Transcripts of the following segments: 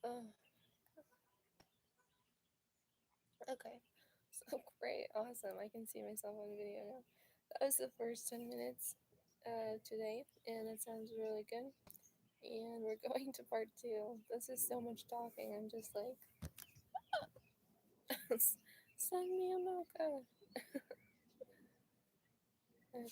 Uh, okay. So great. Awesome. I can see myself on video now. That was the first 10 minutes today, and it sounds really good. And we're going to part two. This is so much talking. I'm just like, send me a mocha. Okay.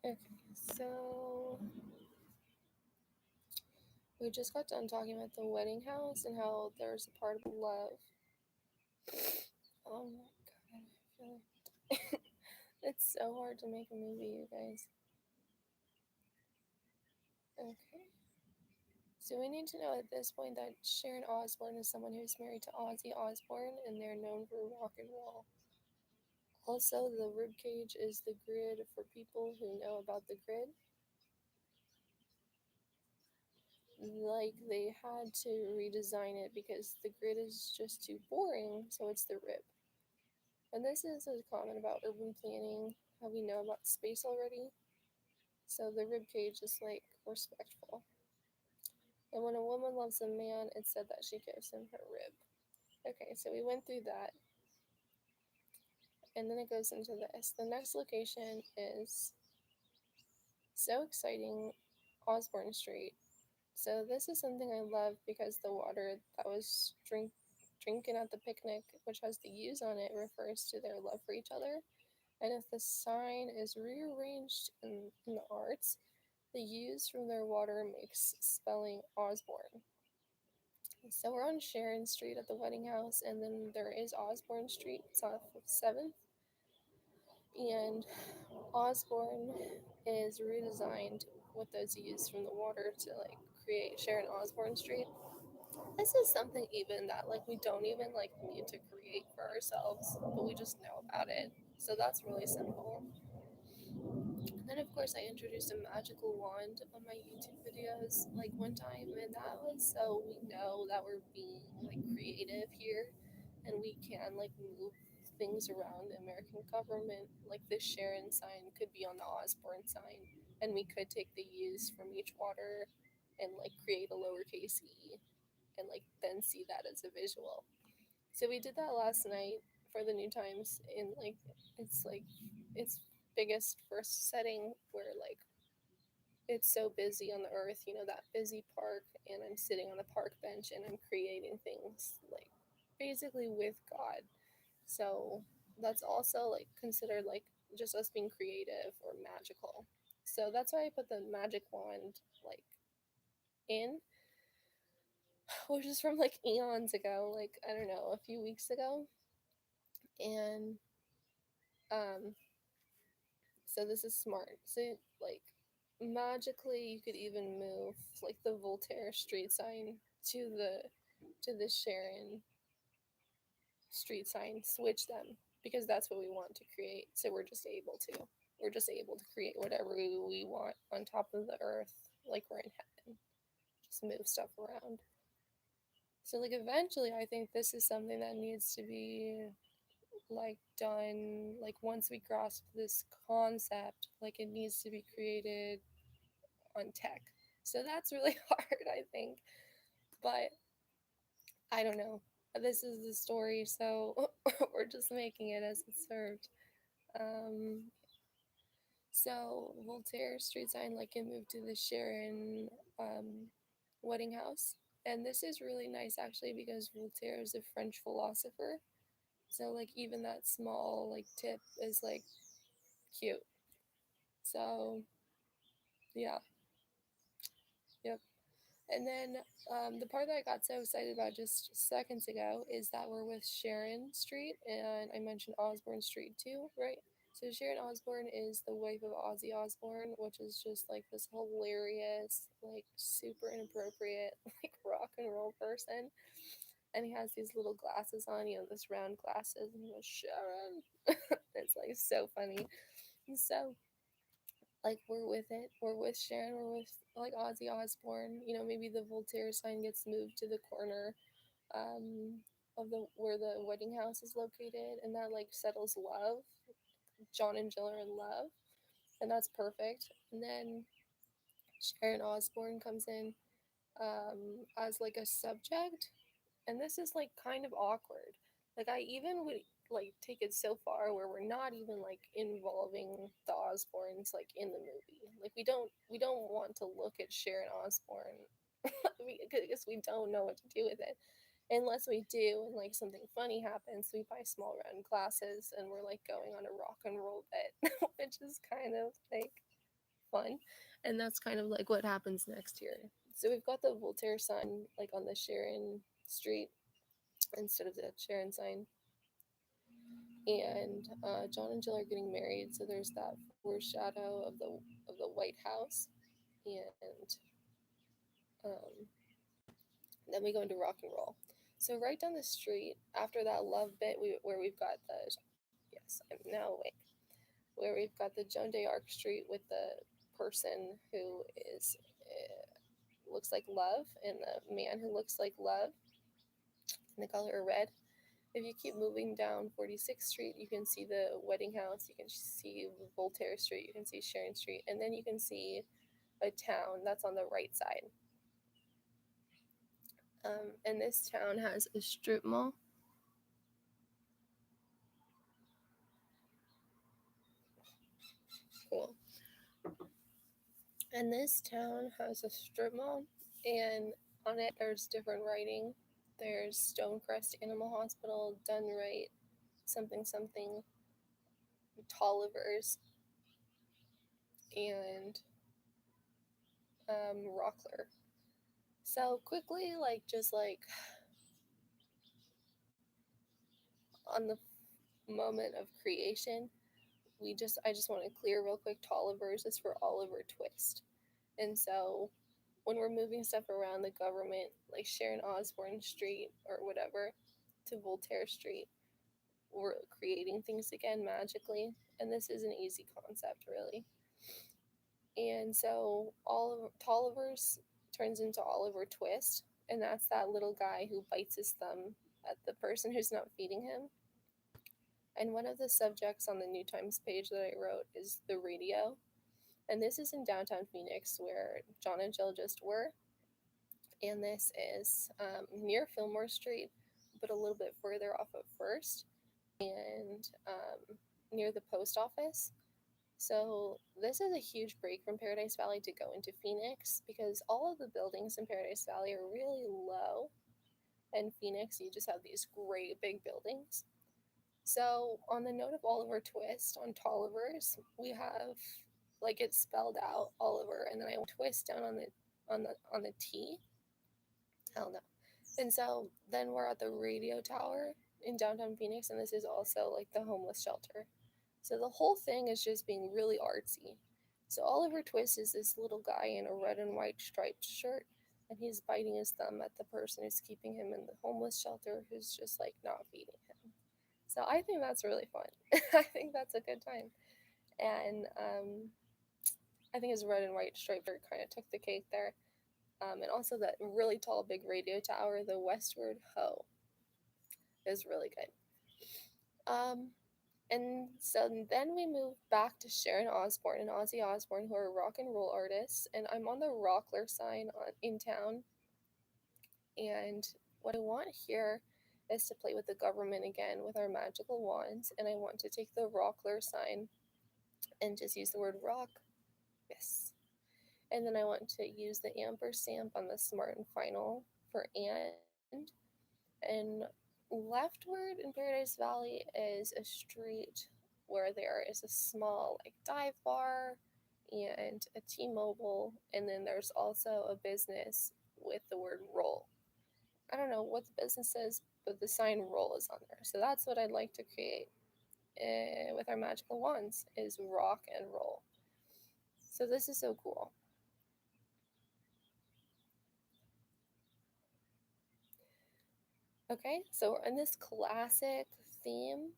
Okay. So we just got done talking about the wedding house and how there's a part of love. Oh my god. I feel like it's so hard to make a movie, you guys. Okay. So we need to know at this point that Sharon Osbourne is someone who's married to Ozzy Osbourne and they're known for rock and roll. Also, the ribcage is the grid for people who know about the grid. Like, they had to redesign it because the grid is just too boring, so it's the rib. And this is a comment about urban planning, how we know about space already. So the ribcage is like respectful. And when a woman loves a man, it's said that she gives him her rib. Okay, so we went through that, and then it goes into this. The next location is so exciting, Osborne Street. So this is something I love because the water that was drinking at the picnic, which has the U's on it, refers to their love for each other. And if the sign is rearranged in the arts, the U's from their water makes spelling Osborne. So we're on Sharon Street at the wedding house, and then there is Osborne Street. It's off of 7th. And Osborne is redesigned with those U's from the water to like create Sharon Osborne Street. This is something even that like we don't even like need to create for ourselves, but we just know about it. So that's really simple. And then of course I introduced a magical wand on my YouTube videos like one time, and that was so we know that we're being like creative here and we can like move things around the American government. Like this Sharon sign could be on the Osborne sign, and we could take the U's from each water and like create a lowercase e and like then see that as a visual. So we did that last night for the New Times in like its biggest first setting where like it's so busy on the earth, you know, that busy park, and I'm sitting on the park bench and I'm creating things like basically with God. So that's also like considered like just us being creative or magical. So that's why I put the magic wand like in, which is from like eons ago, like I don't know, a few weeks ago. And um so this is smart. So like magically you could even move like the Voltaire street sign to the Sharon street sign, switch them because that's what we want to create. So we're just able to. We're just able to create whatever we want on top of the earth, like we're in heaven. Just move stuff around. So like eventually I think this is something that needs to be like done like once we grasp this concept, like it needs to be created on tech. So that's really hard, I think. But I don't know. This is the story, so we're just making it as it's served. Um, so Voltaire street sign like it moved to the Sharon wedding house, and this is really nice actually because Voltaire is a French philosopher. So like even that small like tip is like cute. So yeah, yep. And then the part that I got so excited about just seconds ago is that we're with Sharon Street, and I mentioned Osborne Street too, right? So Sharon Osbourne is the wife of Ozzy Osbourne, which is just like this hilarious, like super inappropriate, like rock and roll person. And he has these little glasses on, you know, this round glasses, and he goes, Sharon. It's like so funny. And so like we're with it. We're with Sharon. We're with like Ozzy Osbourne. You know, maybe the Voltaire sign gets moved to the corner of the where the wedding house is located, and that like settles love. John and Jill are in love, and that's perfect. And then Sharon Osbourne comes in as like a subject, and this is like kind of awkward. Like I even would like take it so far where we're not even like involving the Osbournes like in the movie. Like we don't want to look at Sharon Osbourne because we don't know what to do with it unless we do and like something funny happens. We buy small round glasses and we're like going on a rock and roll bit, which is kind of like fun. And that's kind of like what happens next here. So we've got the Voltaire sign like on the Sharon Street instead of the Sharon sign. And John and Jill are getting married, so there's that foreshadow of the White House. And um, then we go into rock and roll. So right down the street, after that love bit, where we've got the yes, I'm now awake, where we've got the Joan d'Arc Street with the person who is looks like love and the man who looks like love, and the color red. If you keep moving down 46th Street, you can see the wedding house, you can see Voltaire Street, you can see Sharon Street, and then you can see a town that's on the right side. And this town has a strip mall. Cool. And this town has a strip mall, and on it there's different writing. There's Stonecrest Animal Hospital, Done Right, something something, Tollivers, and Rockler. So quickly, like just like on the moment of creation, I just want to clear real quick. Tollivers is for Oliver Twist, and so when we're moving stuff around the government, like Sharon Osbourne Street or whatever, to Voltaire Street, we're creating things again magically, and this is an easy concept really. And so all of Tollivers turns into Oliver Twist, and that's that little guy who bites his thumb at the person who's not feeding him. And one of the subjects on the New Times page that I wrote is the radio. And this is in downtown Phoenix where John and Jill just were. And this is near Fillmore Street, but a little bit further off of First and near the post office. So this is a huge break from Paradise Valley to go into Phoenix because all of the buildings in Paradise Valley are really low. In Phoenix, you just have these great big buildings. So on the note of Oliver Twist on Tollivers, we have like it's spelled out Oliver, and then I twist down on the T. Hell no. And so then we're at the radio tower in downtown Phoenix, and this is also like the homeless shelter. So the whole thing is just being really artsy. So Oliver Twist is this little guy in a red and white striped shirt, and he's biting his thumb at the person who's keeping him in the homeless shelter who's just like not feeding him. So I think that's really fun. I think that's a good time. And I think his red and white striped shirt kind of took the cake there. And also that really tall, big radio tower, the Westward Ho, is really good. And so then we move back to Sharon Osbourne and Ozzy Osbourne, who are rock and roll artists. And I'm on the Rockler sign in town. And what I want here is to play with the government again with our magical wands. And I want to take the Rockler sign and just use the word rock. Yes. And then I want to use the amber stamp on the Smart and Final for and. And leftward in Paradise Valley is a street where there is a small like dive bar and a T-Mobile, and then there's also a business with the word roll. I don't know what the business is, but the sign roll is on there. So that's what I'd like to create with our magical wands is rock and roll. So this is so cool. Okay, so we're in this classic theme,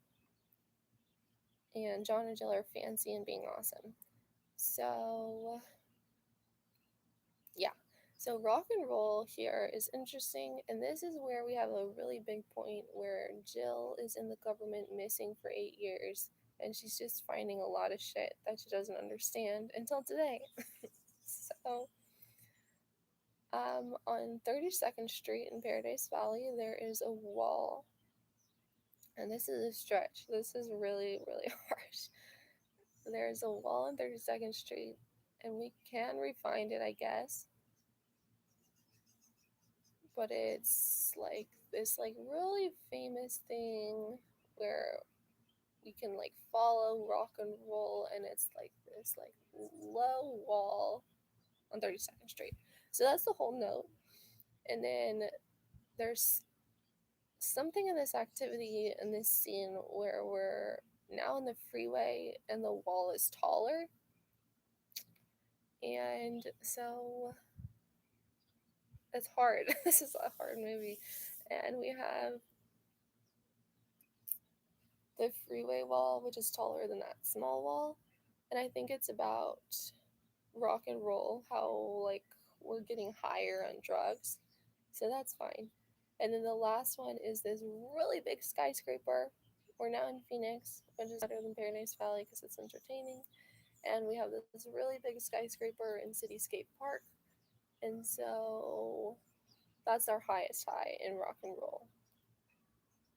and John and Jill are fancy and being awesome. So, yeah. So, rock and roll here is interesting, and this is where we have a really big point where Jill is in the government missing for 8 years, and she's just finding a lot of shit that she doesn't understand until today. So, On 32nd Street in Paradise Valley, there is a wall, and this is a stretch. This is really, really harsh. There's a wall on 32nd Street, and we can refind it, I guess. But it's like this like really famous thing where we can like follow rock and roll, and it's like this like low wall on 32nd Street. So that's the whole note. And then there's something in this activity in this scene where we're now in the freeway and the wall is taller. And so it's hard. This is a hard movie. And we have the freeway wall, which is taller than that small wall. And I think it's about rock and roll, how like we're getting higher on drugs. So that's fine. And then the last one is this really big skyscraper. We're now in Phoenix, which is better than Paradise Valley because it's entertaining. And we have this really big skyscraper in Cityscape Park. And so that's our highest high in rock and roll.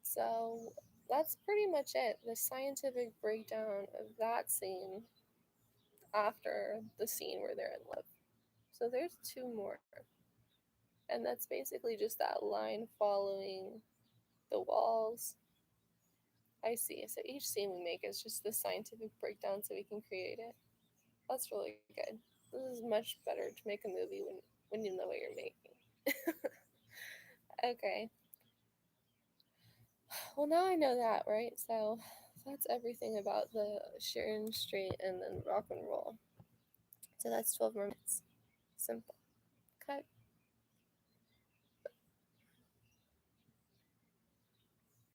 So that's pretty much it. The scientific breakdown of that scene after the scene where they're in love. So there's two more. And that's basically just that line following the walls. I see. So each scene we make is just the scientific breakdown so we can create it. That's really good. This is much better to make a movie when you know what you're making. Okay. Well, now I know that, right? So that's everything about the Sharon Street and then rock and roll. So that's 12 more minutes. Simple. Cut.